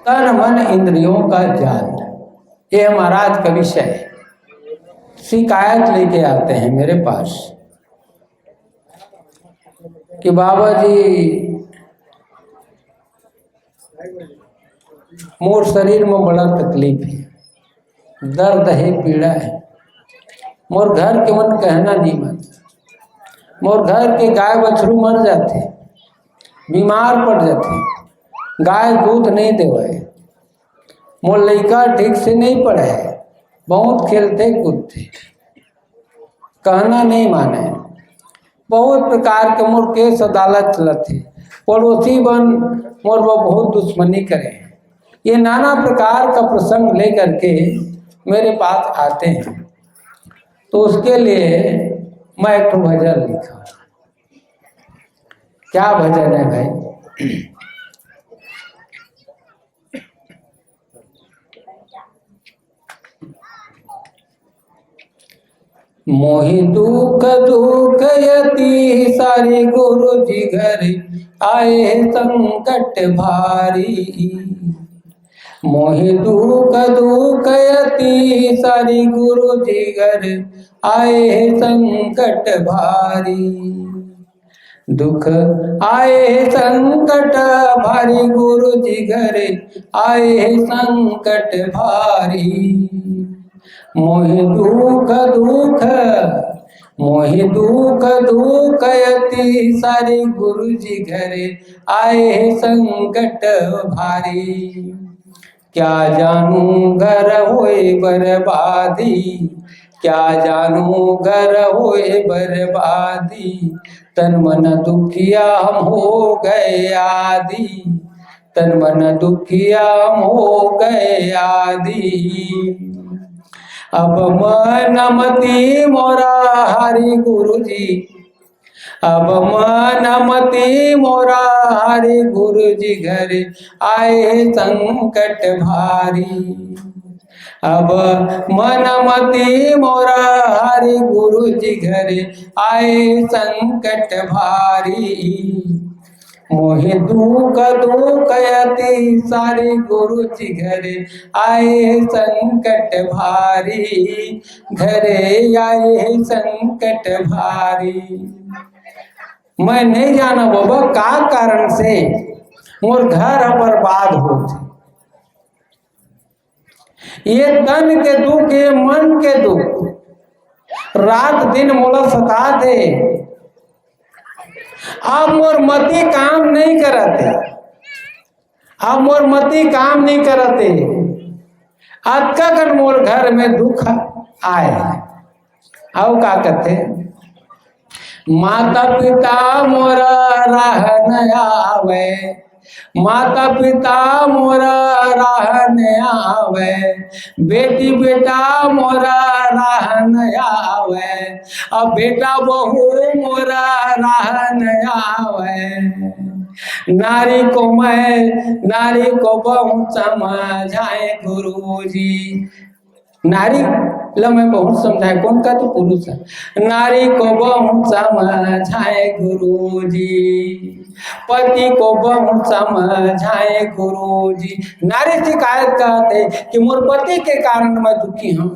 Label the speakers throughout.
Speaker 1: तन मन इंद्रियों का जाल, ये महाराज का विषय है। शिकायत लेके आते हैं मेरे पास कि बाबा जी मोर शरीर में बड़ा तकलीफ है, दर्द है, पीड़ा है। मोर घर के मन कहना नहीं मत, मोर घर के गाय बछरू मर जाते, बीमार पड़ जाते, गाय दूध नहीं देवे, मोर लड़का ठीक से नहीं पढ़े, बहुत खेलते कूदते, कहना नहीं माने, बहुत प्रकार के मोर केस अदालत चलते, पड़ोसी बन मोर वो बहुत दुश्मनी करे। ये नाना प्रकार का प्रसंग लेकर के मेरे पास आते हैं। तो उसके लिए मैं एक भजन लिखा। क्या भजन है भाई? मोहि दुख दुख यति सारी, गुरु जी घर आए संकट भारी। मोहि दुख दुख यति सारी, गुरु जी घर आए संकट भारी। दुख आए संकट भारी, गुरु जी घर आए संकट भारी। मोहि दुख दुख मोहि दुख दुख यति सारी, गुरु जी घर आए संकट भारी। क्या जानू घर होए बर्बादी, क्या जानू घर होए बर्बादी। तन मन दुखिया हम हो गए आदि, तन मन दुखिया हम हो गए आदि। अब मन मति मोरा हरि गुरु जी, अब मन मति मोरा हरि गुरु जी घर आए संकट भारी। अब मन मति मोरा हरि गुरु जी घर आए संकट भारी। मोहि दुख दुख यति सारी, गुरु जी घर आए संकट भारी। घरे आए संकट भारी। मैं नहीं जाना बाबा का कारण से मोर घर बर्बाद होते। ये तन के दुख, ये मन के दुख रात दिन मोला सता दे। अब मोर मति काम नहीं करते, अब मोर मति काम नहीं करते। अतका मोर घर में दुख आए। आओ का कहते, माता पिता मोरा राह न आवे, माता पिता मोरा राह न आवे। बेटी बेटा मोरा राह न आवे, अब बेटा बहू मोरा राह न आवे। नारी को बहुत समझाए गुरुजी। नारी ला मैं बहुत समझाए, कौन का तो पुरुष है। नारी को बहुत समझाए गुरुजी, पति को बहुत समझाए गुरुजी। नारी शिकायत करते कि मोर पति के कारण मैं दुखी हूँ,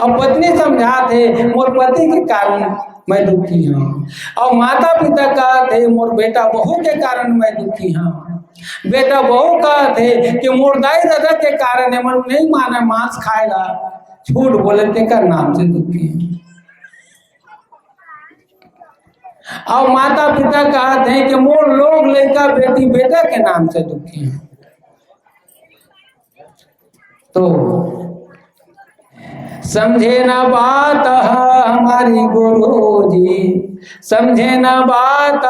Speaker 1: और पत्नी समझाते मोर पति के कारण मैं दुखी हूँ। और माता पिता कहते मोर बेटा बहू के कारण मैं दुखी हूँ। बेटा बहू कहते कि मोर दाई दादा के कारण है, मन नहीं माने मांस खाएगा, झूठ बोले के नाम से दुखी है। और माता पिता कहते हैं कि मोर लोग लड़का बेटी बेटा के नाम से दुखी है। तो समझे ना बात हमारी गुरुजी, समझे ना बात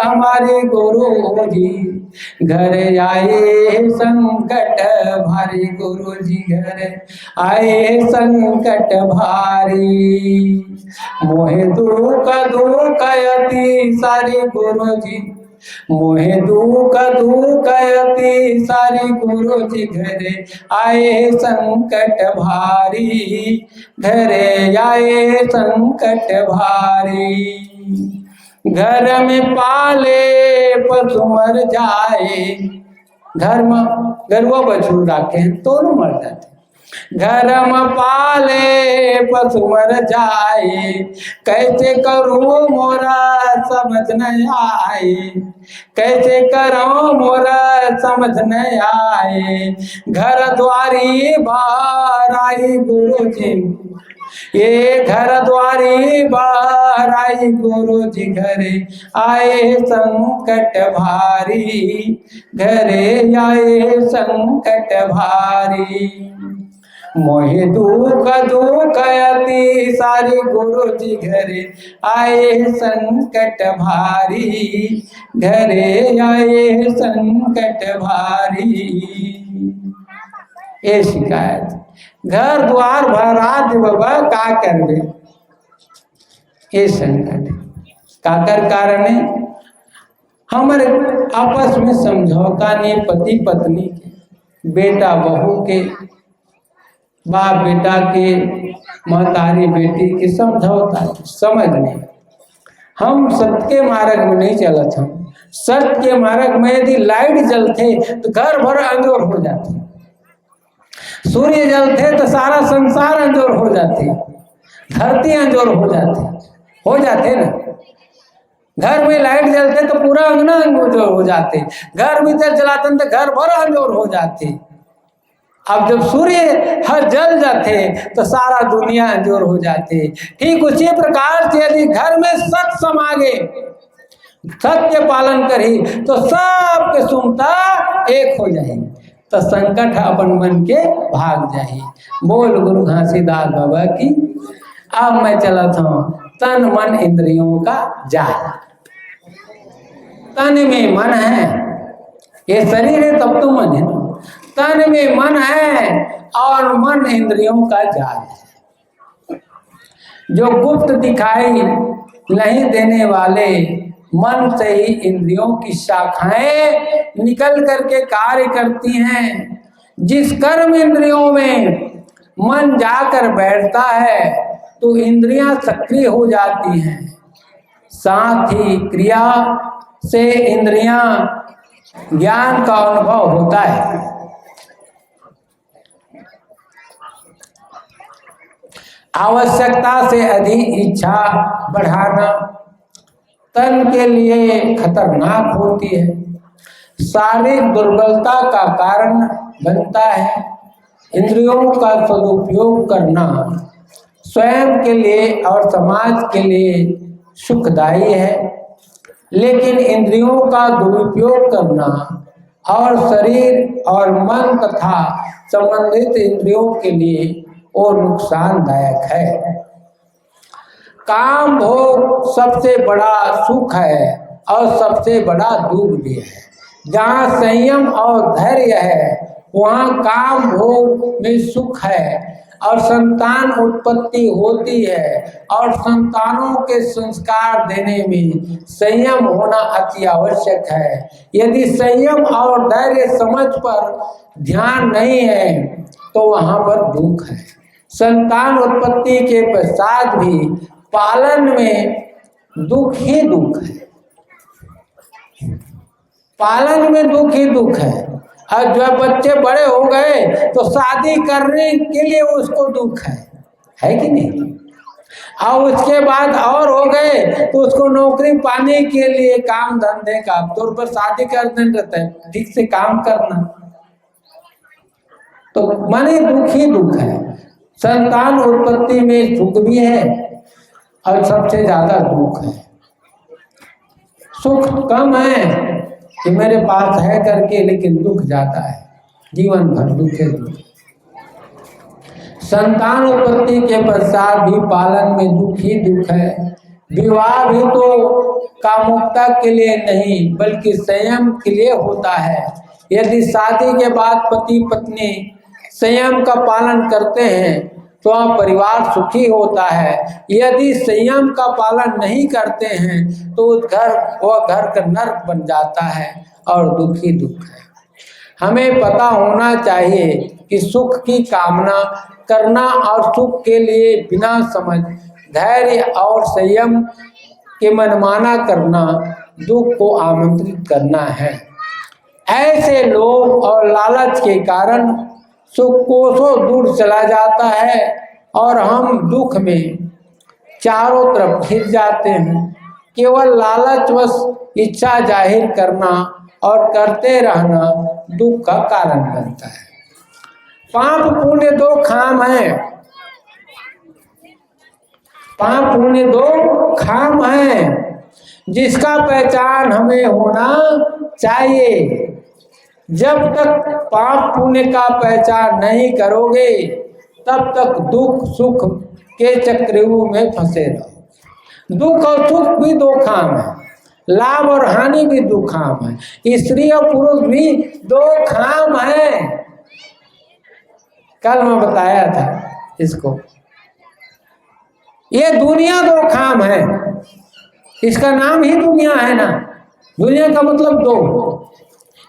Speaker 1: हमारे गुरुजी। घर आए संकट भारी, गुरुजी घर आए संकट भारी। मोहे दुख दुख यति सारी, गुरुजी मोहे दुख दुख यति सारी। गुरुजी घरे आए संकट भारी, घरे आए संकट भारी। घर में पाले पशु मर जाए, घर में गरुआ बछरू राखे दोनों मर जाते। घर में पाले पशु मर जाए, कैसे करूं मोरा समझ न आए, कैसे करूं मोरा समझ न आए। घर द्वारी बाहर आई गुरु जी, ये घर द्वारी बाहर आई गुरु जी, घरे आए संकट भारी, घरे आए संकट भारी। मोहे दुख दुख अति सारी, गुरु जी घरे आए संकट भारी, घरे आए संकट भारी। ये शिकायत घर द्वार भरा दे बाबा का करबे, ये संकट काकर कारण है। हमारे आपस में समझौता नहीं, पति पत्नी के, बेटा बहू के, बाप बेटा के, महतारी बेटी के समझौता समझ नहीं। हम सत्य के मार्ग में नहीं चलत। हम सत्य के मार्ग में यदि लाइट जलते तो घर भर अंजोर हो जाते, सूर्य जलते तो सारा संसार अंजोर हो जाते, धरती अंजोर हो जाते ना। घर में लाइट जलते तो पूरा अंगना अंजोर हो जाते, घर भीतर जलाते तो घर भर अंजोर हो जाते। अब जब सूर्य हर जल जाते तो सारा दुनिया अंजोर हो जाते। ठीक उसी प्रकार से यदि घर में सत्य समागे, सत्य पालन करी तो सबके सुनता एक हो जाए, तो संकट अपन मन के भाग जाए। बोल गुरु घासीदास बाबा की। अब मैं चला था तन मन इंद्रियों का जाल। तन में मन है, ये शरीर है तब तो मन है ना। तन में मन है और मन इंद्रियों का जाल है, जो गुप्त दिखाई नहीं देने वाले मन से ही इंद्रियों की शाखाएं निकल करके कार्य करती हैं। जिस कर्म इंद्रियों में मन जाकर बैठता है तो इंद्रियां सक्रिय हो जाती हैं, साथ ही क्रिया से इंद्रियां ज्ञान का अनुभव होता है। आवश्यकता से अधिक इच्छा बढ़ाना तन के लिए खतरनाक होती है, शारीरिक दुर्बलता का कारण बनता है। इंद्रियों का सदुपयोग करना स्वयं के लिए और समाज के लिए सुखदायी है, लेकिन इंद्रियों का दुरुपयोग करना और शरीर और मन तथा संबंधित इंद्रियों के लिए और नुकसानदायक है। काम भोग सबसे बड़ा सुख है और सबसे बड़ा दुख भी है। जहाँ संयम और धैर्य है वहाँ काम भोग में सुख है और संतान उत्पत्ति होती है, और संतानों के संस्कार देने में संयम होना अति आवश्यक है। यदि संयम और धैर्य समझ पर ध्यान नहीं है तो वहाँ पर दुख है। संतान उत्पत्ति के पश्चात भी पालन में दुख ही दुख है, पालन में दुख ही दुख है। और जब बच्चे बड़े हो गए तो शादी करने के लिए उसको दुख है कि नहीं, और उसके बाद और हो गए तो उसको नौकरी पाने के लिए काम धंधे का तौर पर शादी कर देना रहता है, ठीक से काम करना, तो माने दुख ही दुख है। संतान उत्पत्ति में सुख भी है और सबसे ज्यादा दुख है। सुख कम है कि मेरे पास है करके, लेकिन दुख ज्यादा है, जीवन भर दुख है दुख। संतान उत्पत्ति के पश्चात भी पालन में दुख ही दुख है। विवाह भी तो कामुकता के लिए नहीं बल्कि संयम के लिए होता है। यदि शादी के बाद पति पत्नी संयम का पालन करते हैं तो परिवार सुखी होता है। यदि संयम का पालन नहीं करते हैं तो वह घर का नर्क बन जाता है और दुख ही दुख है। हमें पता होना चाहिए कि सुख की कामना करना और सुख के लिए बिना समझ धैर्य और संयम के मनमाना करना दुख को आमंत्रित करना है। ऐसे लोभ और लालच के कारण सुख कोसों दूर चला जाता है और हम दुख में चारों तरफ घिर जाते हैं। केवल लालचवश इच्छा जाहिर करना और करते रहना दुख का कारण बनता है। पाप पुण्य दो खाम है, पाप पुण्य दो खाम है, जिसका पहचान हमें होना चाहिए। जब तक पाप पुण्य का पहचान नहीं करोगे तब तक दुख सुख के चक्रव्यूह में फंसे रहो। दुख और सुख भी दो खाम है, लाभ और हानि भी दो खाम है, स्त्री और पुरुष भी दो खाम है। कल मैं बताया था इसको। ये दुनिया दो खाम है, इसका नाम ही दुनिया है ना। दुनिया का मतलब दो।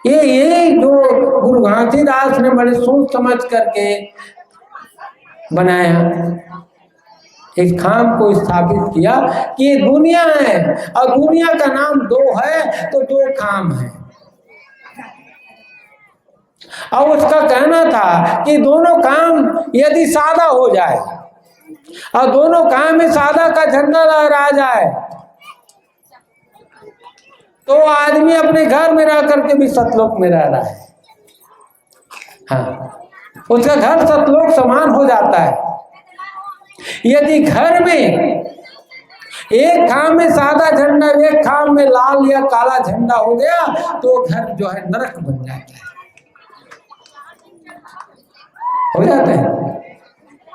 Speaker 1: ये जो गुरु घासीदास ने बड़े सोच समझ करके बनाया, इस खाम को स्थापित किया कि ये दुनिया है और दुनिया का नाम दो है तो दो खाम है। और उसका कहना था कि दोनों काम यदि सादा हो जाए और दोनों काम में सादा का झंडा लहरा जाए तो आदमी अपने घर में रह करके भी सतलोक में रह रहा है। हाँ, उसका घर सतलोक समान हो जाता है। यदि घर में एक खाम में सादा झंडा, एक खाम में लाल या काला झंडा हो गया तो घर जो है नरक बन जाता है, हो जाता है।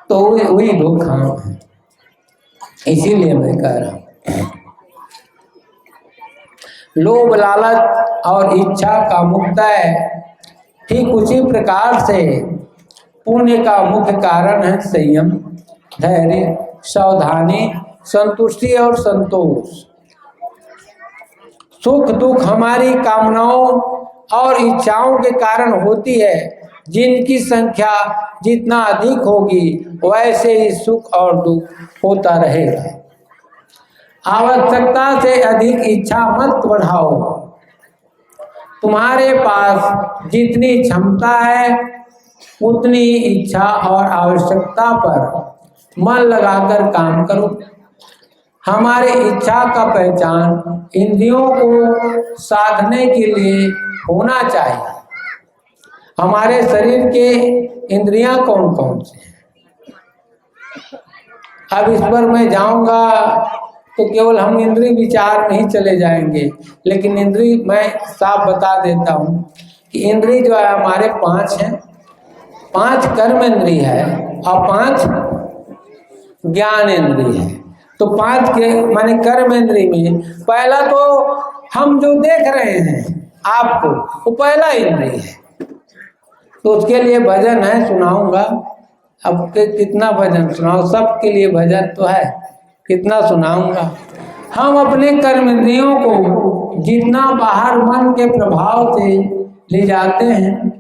Speaker 1: तो वही दो खाम है। इसीलिए मैं कह रहा हूं लोभ लालच और इच्छा का मुक्तय ठीक उसी प्रकार से पुण्य का मुख्य कारण है संयम, धैर्य, सावधानी, संतुष्टि और संतोष। सुख दुख हमारी कामनाओं और इच्छाओं के कारण होती है, जिनकी संख्या जितना अधिक होगी वैसे ही सुख और दुख होता रहेगा। आवश्यकता से अधिक इच्छा मत बढ़ाओ। तुम्हारे पास जितनी क्षमता है उतनी इच्छा और आवश्यकता पर मन लगाकर काम करो। हमारी इच्छा का पहचान इंद्रियों को साधने के लिए होना चाहिए। हमारे शरीर के इंद्रियां कौन कौन से हैं? अब इस पर मैं जाऊंगा तो केवल हम इंद्रिय विचार में ही चले जाएंगे, लेकिन इंद्रिय मैं साफ बता देता हूँ कि इंद्रिय जो है हमारे 5 हैं। 5 कर्म इंद्रिय है और 5 ज्ञान इंद्रिय है। तो 5 के माने कर्म इंद्रिय में पहला तो हम जो देख रहे हैं आपको, वो पहला इंद्रिय है। तो उसके लिए भजन है, सुनाऊंगा। अब कितना भजन सुनाओ, सबके लिए भजन तो है, कितना सुनाऊंगा। हम अपने कर्म इंद्रियों को जितना बाहर मन के प्रभाव से ले जाते हैं,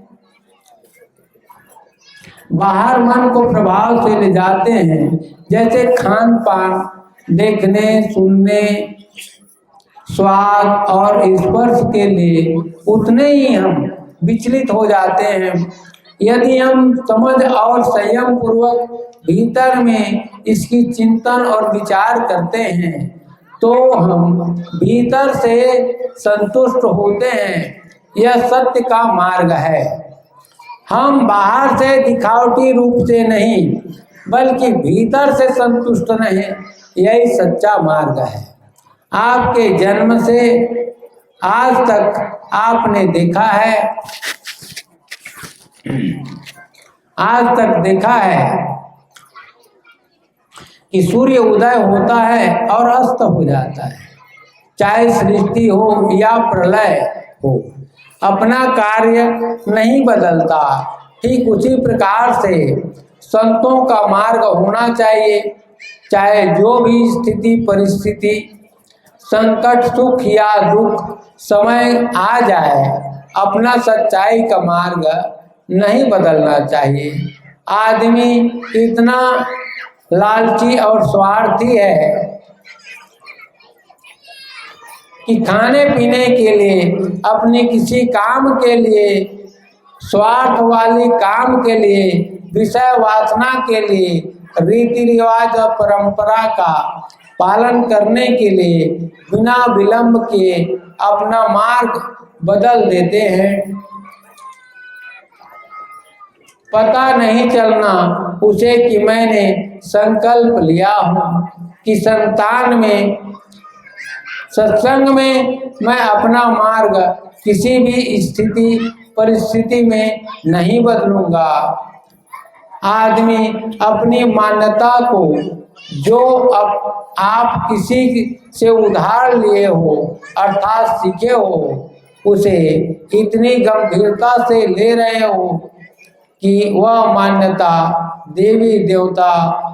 Speaker 1: बाहर मन को प्रभाव से ले जाते हैं, जैसे खान पान, देखने सुनने, स्वाद और स्पर्श के लिए, उतने ही हम विचलित हो जाते हैं। यदि हम समझ और संयम पूर्वक भीतर में इसकी चिंतन और विचार करते हैं तो हम भीतर से संतुष्ट होते हैं। यह सत्य का मार्ग है। हम बाहर से दिखावटी रूप से नहीं बल्कि भीतर से संतुष्ट रहें, यही सच्चा मार्ग है। आपके जन्म से आज तक आपने देखा है, आज तक देखा है कि सूर्य उदय होता है और अस्त हो जाता है, चाहे सृष्टि हो या प्रलय हो, अपना कार्य नहीं बदलता। ठीक उसी प्रकार से संतों का मार्ग होना चाहिए। चाहे जो भी स्थिति परिस्थिति, संकट सुख या दुख समय आ जाए, अपना सच्चाई का मार्ग नहीं बदलना चाहिए। आदमी इतना लालची और स्वार्थी है कि खाने पीने के लिए, अपने किसी काम के लिए, स्वार्थ वाली काम के लिए, विषय वासना के लिए, रीति रिवाज और परंपरा का पालन करने के लिए बिना विलंब के अपना मार्ग बदल देते हैं। पता नहीं चलना उसे कि मैंने संकल्प लिया हूँ कि संतान में, सत्संग में मैं अपना मार्ग किसी भी स्थिति परिस्थिति में नहीं बदलूंगा। आदमी अपनी मान्यता को जो आप किसी से उधार लिए हो अर्थात सीखे हो, उसे इतनी गंभीरता से ले रहे हो कि वह मान्यता देवी देवता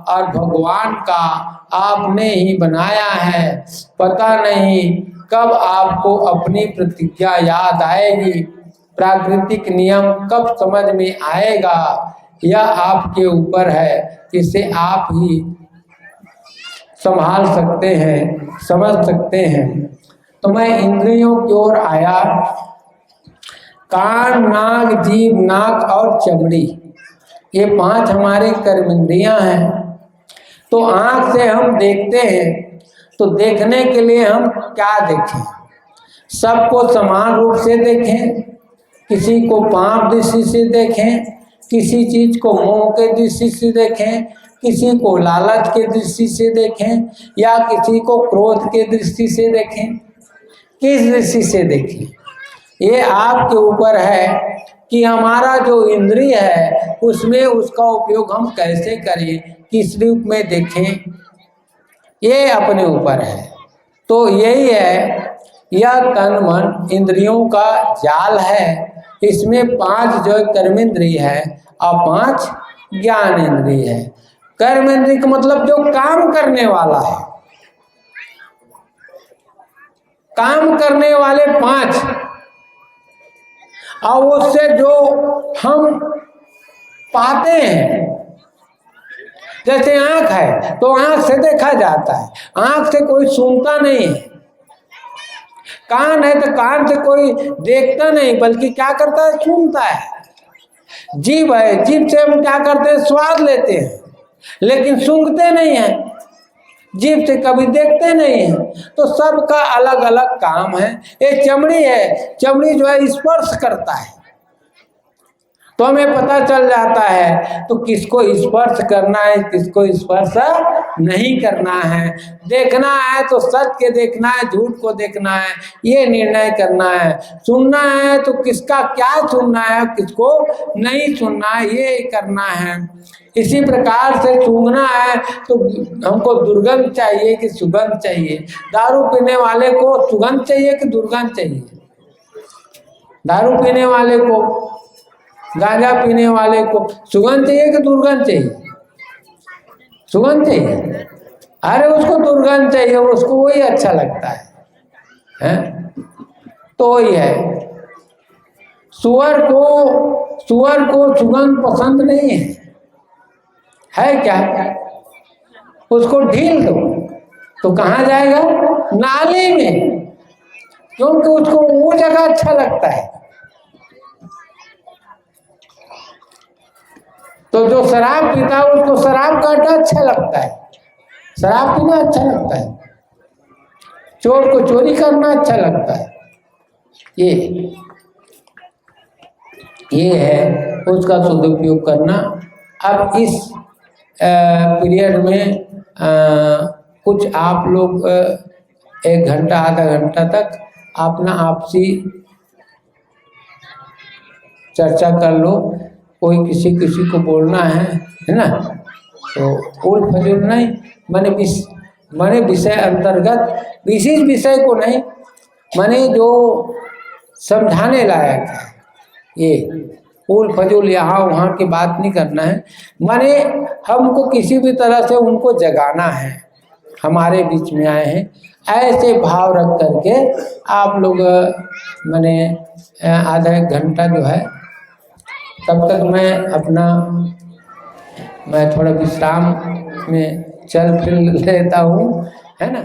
Speaker 1: और भगवान का आपने ही बनाया है। पता नहीं कब आपको अपनी प्रतिज्ञा याद आएगी, प्राकृतिक नियम कब समझ में आएगा, यह आपके ऊपर है। इसे आप ही संभाल सकते हैं, समझ सकते हैं। तो मैं इंद्रियों की ओर आया। कान, नाक, जीभ, नाक और चमड़ी, ये 5 हमारे कर्मेंद्रियां हैं। तो आँख से हम देखते हैं, तो देखने के लिए हम क्या देखें? सबको समान रूप से देखें, किसी को पांव दृष्टि से देखें, किसी चीज को मोह के दृष्टि से देखें, किसी को लालच के दृष्टि से देखें, या किसी को क्रोध के दृष्टि से देखें। किस दृष्टि से देखें, ये आपके ऊपर है कि हमारा जो इंद्रिय है उसमें उसका उपयोग हम कैसे करें, किस रूप में देखें, ये अपने ऊपर है। तो यही है, यह तन मन इंद्रियों का जाल है। इसमें 5 जो कर्मेंद्रिय है और 5 ज्ञान इंद्रिय है। कर्मेंद्रिय का मतलब जो काम करने वाला है, काम करने वाले 5, और उससे जो हम पाते हैं, जैसे आंख है तो आंख से देखा जाता है, आंख से कोई सुनता नहीं है। कान है तो कान से कोई देखता नहीं, बल्कि क्या करता है, सुनता है। जीभ है, जीभ से हम क्या करते हैं, स्वाद लेते हैं, लेकिन सूंघते नहीं है। जीभ से कभी देखते नहीं है। तो सबका अलग अलग काम है। ये चमड़ी है, चमड़ी जो है स्पर्श करता है, तो हमें पता चल जाता है तो किसको स्पर्श करना है, किसको स्पर्श नहीं करना है। देखना है तो सत्य के देखना है, झूठ को देखना है, ये निर्णय करना है। सुनना है तो किसका क्या सुनना है, किसको नहीं सुनना है, ये करना है। इसी प्रकार से सूंघना है तो हमको दुर्गंध चाहिए कि सुगंध चाहिए। दारू पीने वाले को सुगंध चाहिए कि दुर्गंध चाहिए? दारू पीने वाले को, गांजा पीने वाले को सुगंध चाहिए कि दुर्गंध चाहिए? सुगंध चाहिए। अरे उसको दुर्गंध चाहिए, उसको वही अच्छा लगता है? तो वही है, सुअर को सुगंध पसंद नहीं है क्या? उसको ढील दो तो कहाँ जाएगा? नाली में, क्योंकि उसको वो जगह अच्छा लगता है। तो जो शराब पीता है उसको शराब काटा अच्छा लगता है, शराब पीना अच्छा लगता है, चोर को चोरी करना अच्छा लगता है। ये है उसका सदुपयोग करना। अब इस पीरियड में कुछ आप लोग 1 घंटा आधा घंटा तक अपना आपसी चर्चा कर लो। कोई किसी को बोलना है ना, तो उल फजूल नहीं, मैंने विषय अंतर्गत विशेष विषय को नहीं, मैंने जो समझाने लायक है, ये उल फजूल यहाँ वहाँ की बात नहीं करना है। मैंने हमको किसी भी तरह से उनको जगाना है, हमारे बीच में आए हैं, ऐसे भाव रख करके आप लोग मैंने आधा 1 घंटा जो है, तब तक मैं थोड़ा विश्राम में चल फिर लेता हूँ, है ना।